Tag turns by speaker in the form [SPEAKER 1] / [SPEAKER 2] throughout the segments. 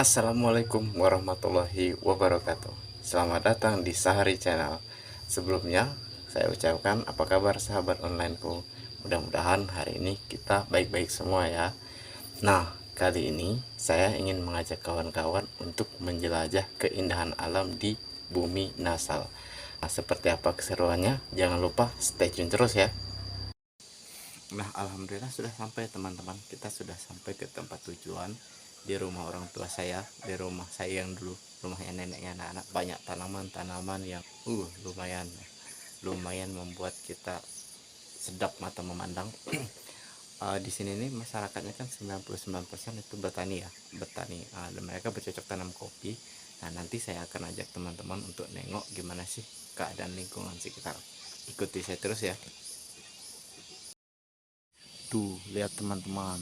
[SPEAKER 1] Assalamualaikum warahmatullahi wabarakatuh. Selamat datang di Sahari Channel. Sebelumnya, saya ucapkan apa kabar sahabat onlineku. Mudah-mudahan hari ini kita baik-baik semua ya. Nah, kali ini saya ingin mengajak kawan-kawan untuk menjelajah keindahan alam di bumi Nasal. Nah, seperti apa keseruannya? Jangan lupa stay tune terus ya. Nah, alhamdulillah sudah sampai teman-teman. Kita sudah sampai ke tempat tujuan, di rumah orang tua saya, di rumah saya yang dulu rumahnya neneknya anak-anak. Banyak tanaman-tanaman yang lumayan lumayan membuat kita sedap mata memandang. Di sini nih masyarakatnya kan 99% itu bertani ya, bertani. Dan mereka bercocok tanam kopi. Nah, nanti saya akan ajak teman-teman untuk nengok gimana sih keadaan lingkungan sekitar. Ikuti saya terus ya. Tuh, lihat teman-teman,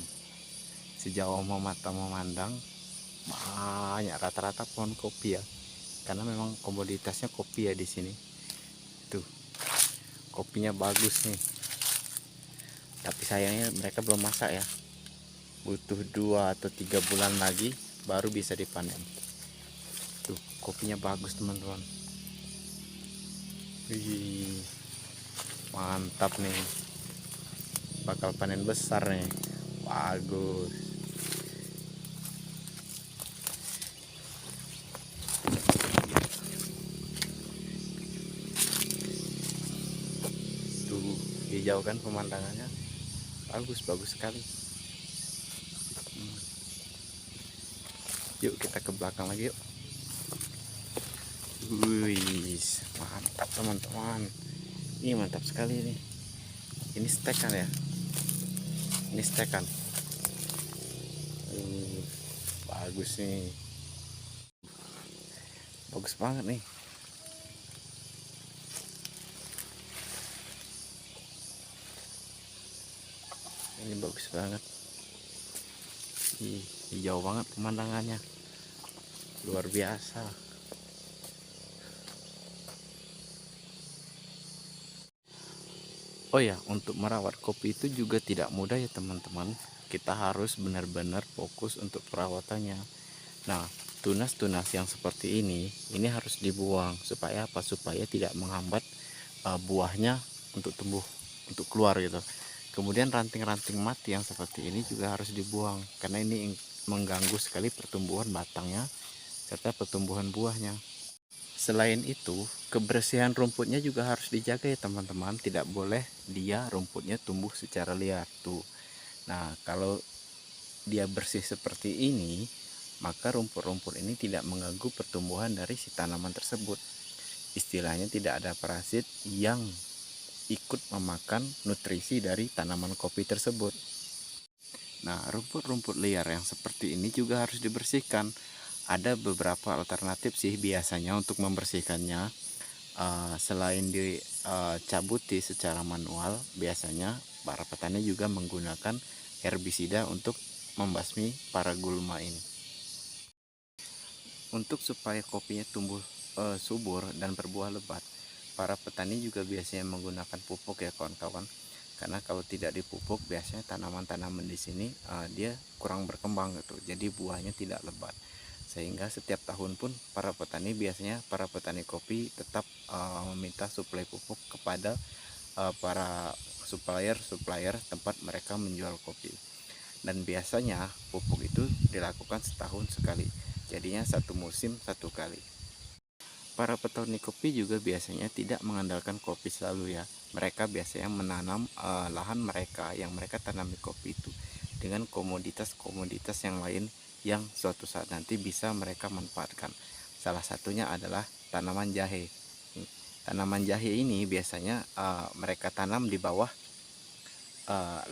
[SPEAKER 1] sejauh mata memandang banyak rata-rata pohon kopi ya, karena memang komoditasnya kopi ya di sini. Tuh, kopinya bagus nih, tapi sayangnya mereka belum masak ya, butuh 2 atau 3 bulan lagi baru bisa dipanen. Tuh, kopinya bagus teman-teman. Wih, mantap nih, bakal panen besar nih, bagus. Tuh, hijau kan pemandangannya, bagus sekali. Yuk kita ke belakang lagi yuk. Wih, mantap teman-teman. Ini mantap sekali nih. Ini stekan ya. Ini stekan. Bagus nih. Bagus banget nih. Ini bagus banget. Hijau banget pemandangannya. Luar biasa. Oh ya, untuk merawat kopi itu juga tidak mudah ya teman-teman. Kita harus benar-benar fokus untuk perawatannya. Nah, tunas-tunas yang seperti ini harus dibuang supaya apa? Supaya tidak menghambat buahnya untuk tumbuh, untuk keluar gitu. Kemudian ranting-ranting mati yang seperti ini juga harus dibuang karena ini mengganggu sekali pertumbuhan batangnya serta pertumbuhan buahnya. Selain itu, kebersihan rumputnya juga harus dijaga ya teman-teman. Tidak boleh dia rumputnya tumbuh secara liar tuh. Nah, kalau dia bersih seperti ini, maka rumput-rumput ini tidak mengganggu pertumbuhan dari si tanaman tersebut. Istilahnya tidak ada parasit yang ikut memakan nutrisi dari tanaman kopi tersebut. Nah, rumput-rumput liar yang seperti ini juga harus dibersihkan. Ada beberapa alternatif sih biasanya untuk membersihkannya. Selain dicabuti secara manual, biasanya para petani juga menggunakan herbisida untuk membasmi para gulma ini. Untuk supaya kopinya tumbuh subur dan berbuah lebat, para petani juga biasanya menggunakan pupuk ya kawan-kawan. Karena kalau tidak dipupuk, biasanya tanaman-tanaman di sini dia kurang berkembang gitu. Jadi buahnya tidak lebat. Sehingga setiap tahun pun para petani kopi tetap meminta suplai pupuk kepada para supplier tempat mereka menjual kopi. Dan biasanya pupuk itu dilakukan setahun sekali. Jadinya satu musim satu kali. Para petani kopi juga biasanya tidak mengandalkan kopi selalu ya. Mereka biasanya menanam lahan mereka yang mereka tanami kopi itu dengan komoditas-komoditas yang lain yang suatu saat nanti bisa mereka manfaatkan. Salah satunya adalah tanaman jahe. Tanaman jahe ini biasanya mereka tanam di bawah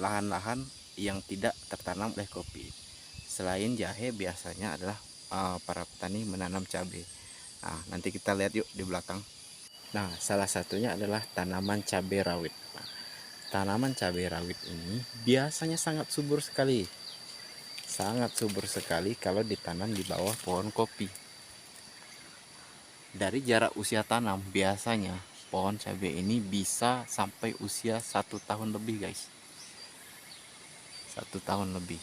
[SPEAKER 1] lahan-lahan yang tidak tertanam oleh kopi. Selain jahe, biasanya adalah para petani menanam cabai. Nah, nanti kita lihat yuk di belakang. Nah, salah satunya adalah tanaman cabai rawit. Nah, tanaman cabai rawit ini biasanya sangat subur sekali. Sangat subur sekali kalau ditanam di bawah pohon kopi. Dari jarak usia tanam, biasanya pohon cabai ini bisa sampai usia 1 tahun lebih guys. 1 tahun lebih.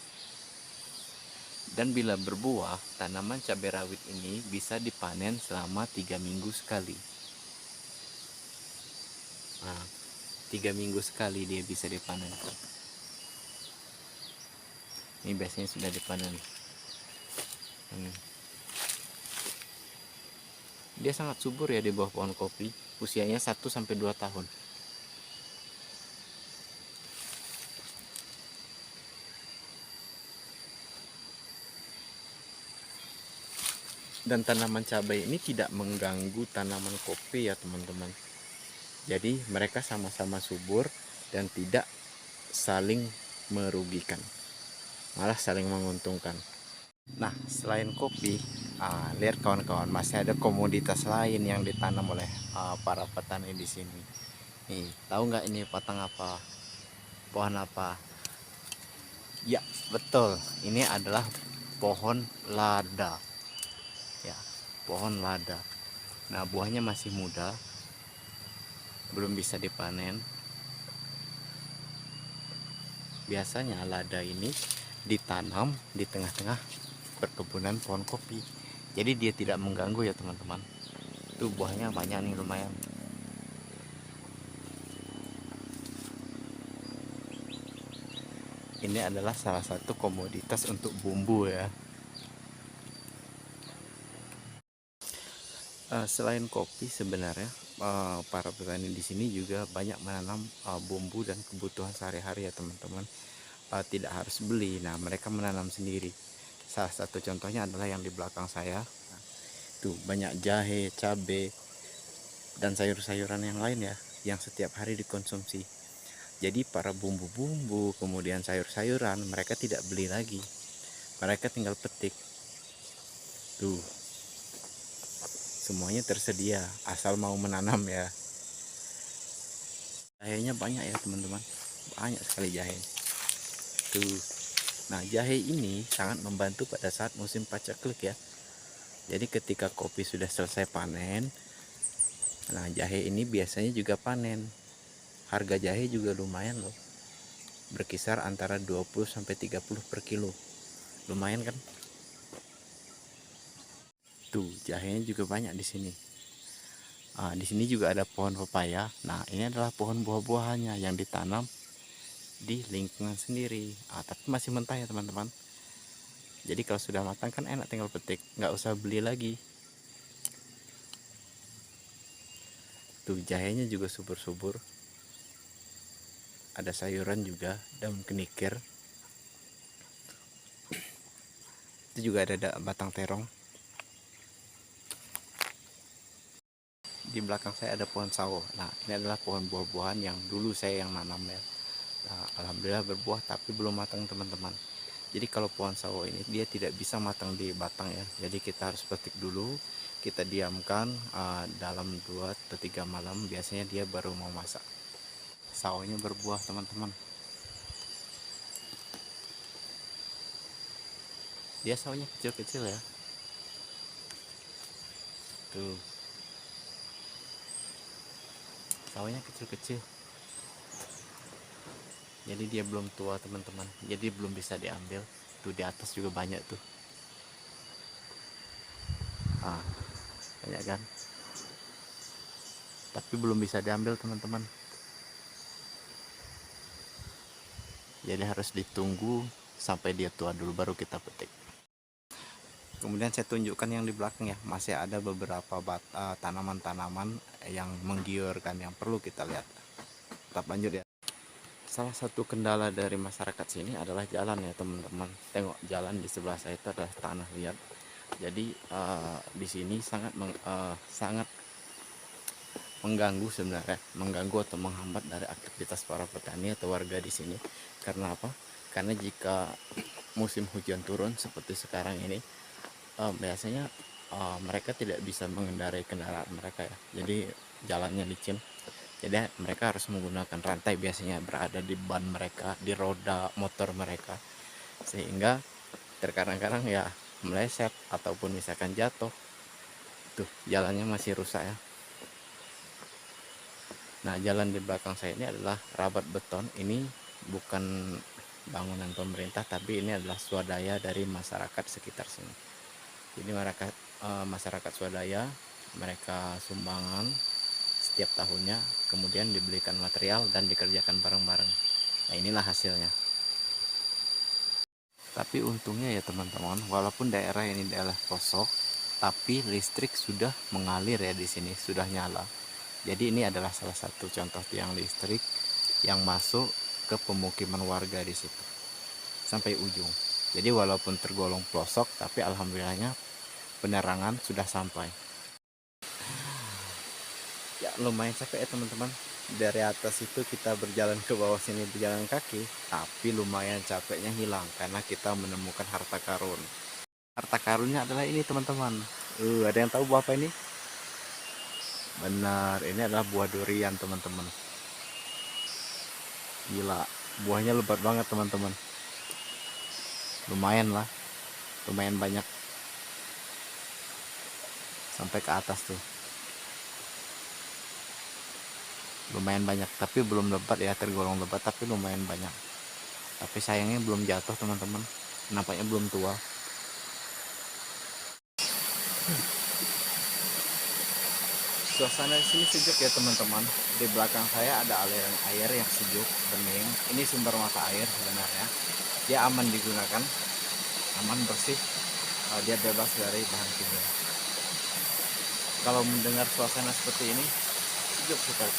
[SPEAKER 1] Dan bila berbuah, tanaman cabai rawit ini bisa dipanen selama 3 minggu sekali. Nah, 3 minggu sekali dia bisa dipanen. Ini biasanya sudah dipanen. Dia sangat subur ya di bawah pohon kopi. Usianya 1-2 tahun. Dan tanaman cabai ini tidak mengganggu tanaman kopi ya teman-teman. Jadi mereka sama-sama subur dan tidak saling merugikan, malah saling menguntungkan. Nah, selain kopi, lihat kawan-kawan, masih ada komoditas lain yang ditanam oleh para petani di sini. Nih, tahu nggak ini patang apa? Pohon apa? Ya, betul. Ini adalah pohon lada. Ya, pohon lada. Nah, buahnya masih muda, belum bisa dipanen. Biasanya lada ini ditanam di tengah-tengah perkebunan pohon kopi. Jadi dia tidak mengganggu ya teman-teman. Tuh buahnya banyak nih, lumayan. Ini adalah salah satu komoditas untuk bumbu ya. Selain kopi sebenarnya para petani di sini juga banyak menanam bumbu dan kebutuhan sehari-hari ya teman-teman. Tidak harus beli. Nah, mereka menanam sendiri. Salah satu contohnya adalah yang di belakang saya. Tuh banyak jahe, cabai, dan sayur-sayuran yang lain ya, yang setiap hari dikonsumsi. Jadi para bumbu-bumbu, kemudian sayur-sayuran, mereka tidak beli lagi. Mereka tinggal petik. Tuh, semuanya tersedia, asal mau menanam ya. Jahenya banyak ya teman-teman, banyak sekali jahe. Tuh, nah jahe ini sangat membantu pada saat musim paceklik ya. Jadi ketika kopi sudah selesai panen, nah jahe ini biasanya juga panen. Harga jahe juga lumayan loh, berkisar antara 20-30 per kilo. Lumayan kan? Tuh jahenya juga banyak di sini. Di sini juga ada pohon pepaya. Nah, ini adalah pohon buah-buahannya yang ditanam di lingkungan sendiri. Tapi masih mentah ya teman-teman. Jadi kalau sudah matang kan enak, tinggal petik, nggak usah beli lagi. Tuh jahenya juga subur-subur. Ada sayuran juga, daun kenikir. Itu juga ada batang terong. Di belakang saya ada pohon sawo. Nah, ini adalah pohon buah-buahan yang dulu saya yang nanam ya. Nah, alhamdulillah berbuah tapi belum matang teman-teman. Jadi kalau pohon sawo ini dia tidak bisa matang di batang ya. Jadi kita harus petik dulu, kita diamkan dalam 2-3 malam, biasanya dia baru mau masak. Sawonya berbuah teman-teman. Dia sawonya kecil-kecil ya. Tuh. Sawonya kecil-kecil. Jadi dia belum tua teman-teman. Jadi belum bisa diambil. Tuh di atas juga banyak tuh. Banyak kan? Tapi belum bisa diambil teman-teman. Jadi harus ditunggu sampai dia tua dulu baru kita petik. Kemudian saya tunjukkan yang di belakang ya, masih ada beberapa tanaman-tanaman yang menggiurkan yang perlu kita lihat. Tetap lanjut ya. Salah satu kendala dari masyarakat sini adalah jalan ya teman-teman. Tengok jalan di sebelah saya itu adalah tanah liat. Jadi di sini sangat mengganggu sebenarnya, mengganggu atau menghambat dari aktivitas para petani atau warga di sini. Karena apa? Karena jika musim hujan turun seperti sekarang ini, biasanya mereka tidak bisa mengendarai kendaraan mereka ya. Jadi jalannya licin. Jadi mereka harus menggunakan rantai, biasanya berada di ban mereka, di roda motor mereka, sehingga terkadang-kadang ya meleset ataupun misalkan jatuh. Tuh jalannya masih rusak ya. Nah, jalan di belakang saya ini adalah rabat beton. Ini bukan bangunan pemerintah, tapi ini adalah swadaya dari masyarakat sekitar sini. Jadi masyarakat swadaya, mereka sumbangan setiap tahunnya, kemudian dibelikan material dan dikerjakan bareng-bareng. Nah, inilah hasilnya. Tapi untungnya ya teman-teman, walaupun daerah ini daerah pelosok, tapi listrik sudah mengalir ya, di sini sudah nyala. Jadi ini adalah salah satu contoh tiang listrik yang masuk ke pemukiman warga di situ sampai ujung. Jadi walaupun tergolong pelosok, tapi alhamdulillahnya penerangan sudah sampai. Ya lumayan capek ya teman-teman. Dari atas itu kita berjalan ke bawah sini berjalan kaki, tapi lumayan capeknya hilang karena kita menemukan harta karun. Harta karunnya adalah ini teman-teman. Ada yang tahu buah apa ini? Benar, ini adalah buah durian teman-teman. Gila, buahnya lebat banget teman-teman. Lumayan lah, lumayan banyak. Sampai ke atas tuh. Lumayan banyak, tapi belum lebat ya, tergolong lebat tapi lumayan banyak. Tapi sayangnya belum jatuh teman-teman. Nampaknya belum tua. Suasana di sini sejuk ya teman-teman. Di belakang saya ada aliran air yang sejuk, bening. Ini sumber mata air sebenarnya. Dia aman digunakan, aman bersih. Dia bebas dari bahan kimia. Kalau mendengar suasana seperti ini, sejuk sekali.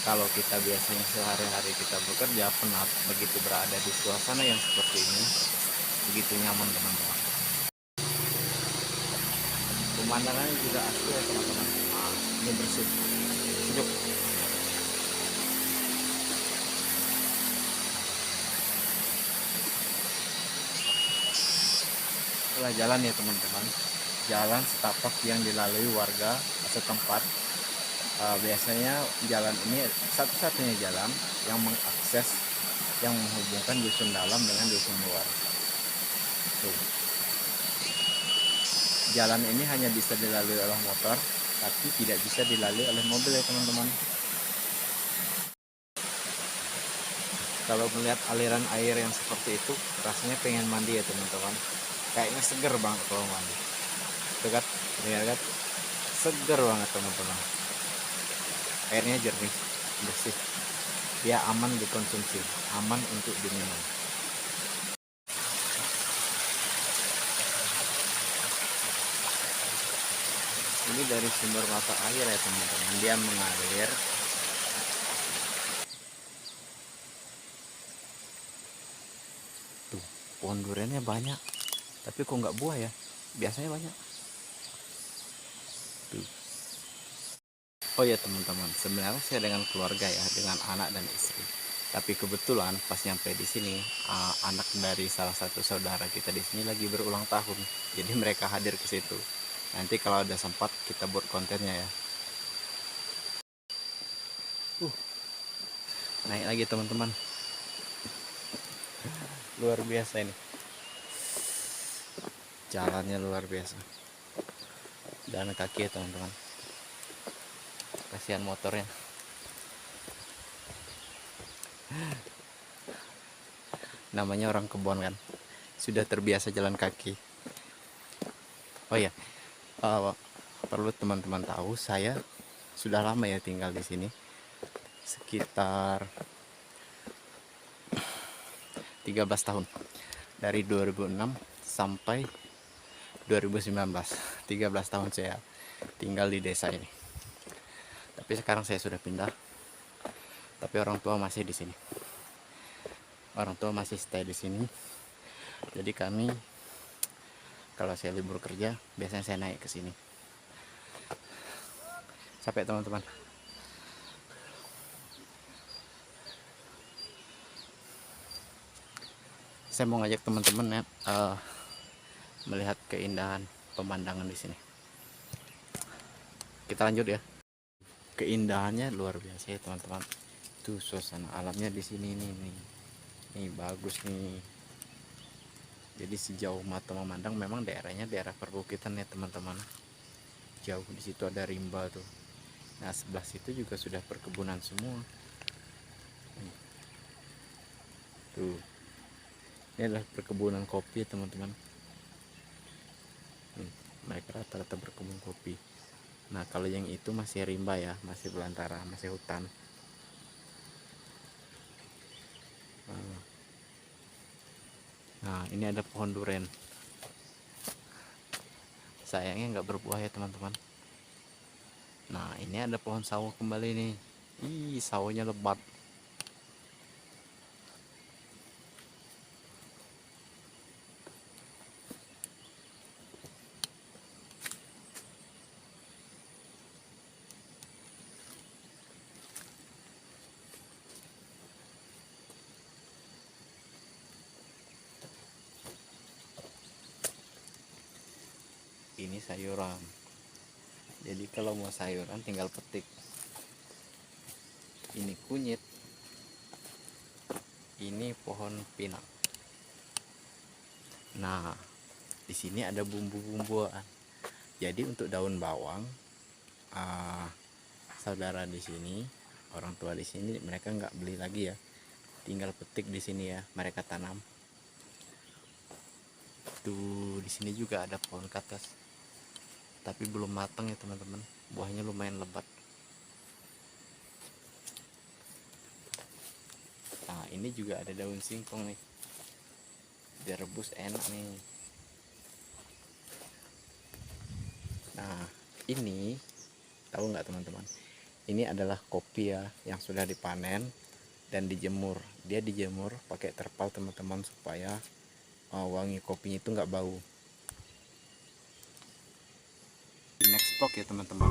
[SPEAKER 1] Kalau kita biasanya sehari-hari kita bekerja penat, begitu berada di suasana yang seperti ini, begitu nyaman teman-teman. Pemandangannya juga asli ya teman-teman. Ini bersih, sejuk. Itulah jalan ya teman-teman, jalan setapak yang dilalui warga setempat. Biasanya jalan ini satu-satunya jalan yang mengakses, yang menghubungkan dusun dalam dengan dusun luar. Tuh. Jalan ini hanya bisa dilalui oleh motor, tapi tidak bisa dilalui oleh mobil ya teman-teman. Kalau melihat aliran air yang seperti itu, rasanya pengen mandi ya teman-teman. Kayaknya seger banget kalau mandi. Tuh kan, lihat kan, seger banget teman-teman. Airnya jernih, bersih. Dia aman dikonsumsi, aman untuk diminum. Ini dari sumber mata air ya teman-teman, dia mengalir. Tuh, pohon duriannya banyak, tapi kok nggak buah ya? Biasanya banyak. Tuh. Oh ya teman-teman, sebenarnya saya dengan keluarga ya, dengan anak dan istri. Tapi kebetulan pas nyampe di sini, anak dari salah satu saudara kita di sini lagi berulang tahun. Jadi mereka hadir ke situ. Nanti kalau ada sempat kita buat kontennya ya. Naik lagi teman-teman. Luar biasa ini. Jalannya luar biasa. Dan kaki ya teman-teman. Kasihan motornya. Namanya orang kebon kan, sudah terbiasa jalan kaki. Oh ya, perlu teman-teman tahu, saya sudah lama ya tinggal di sini, sekitar 13 tahun, dari 2006 sampai 2019. 13 tahun saya tinggal di desa ini. Tapi sekarang saya sudah pindah, tapi orang tua masih di sini. Orang tua masih stay di sini. Jadi kami, kalau saya libur kerja, biasanya saya naik ke sini. Capek teman-teman. Saya mau ngajak teman-teman ya, melihat keindahan pemandangan di sini. Kita lanjut ya. Keindahannya luar biasa ya teman-teman. Tuh suasana alamnya di sini nih bagus nih. Jadi sejauh mata memandang memang daerahnya daerah perbukitan ya teman-teman. Jauh di situ ada rimba tuh. Nah sebelah situ juga sudah perkebunan semua. Tuh, ini adalah perkebunan kopi ya teman-teman. Mereka rata-rata berkebun kopi. Nah kalau yang itu masih rimba ya, masih belantara, masih hutan. Nah ini ada pohon duren, sayangnya nggak berbuah ya teman-teman. Nah ini ada pohon sawo kembali nih. Ih, sawonya lebat. Ini sayuran, jadi kalau mau sayuran tinggal petik. Ini kunyit, ini pohon pinang. Nah di sini ada bumbu-bumbuan. Jadi untuk daun bawang, saudara di sini, orang tua di sini, mereka nggak beli lagi ya, tinggal petik di sini ya, mereka tanam. Tuh di sini juga ada pohon katas, tapi belum matang ya teman-teman, buahnya lumayan lebat. Nah ini juga ada daun singkong nih, direbus enak nih. Nah ini tahu nggak teman-teman, ini adalah kopi ya yang sudah dipanen dan dijemur. Dia dijemur pakai terpal teman-teman, supaya wangi kopinya itu nggak bau. Di next vlog ya teman-teman.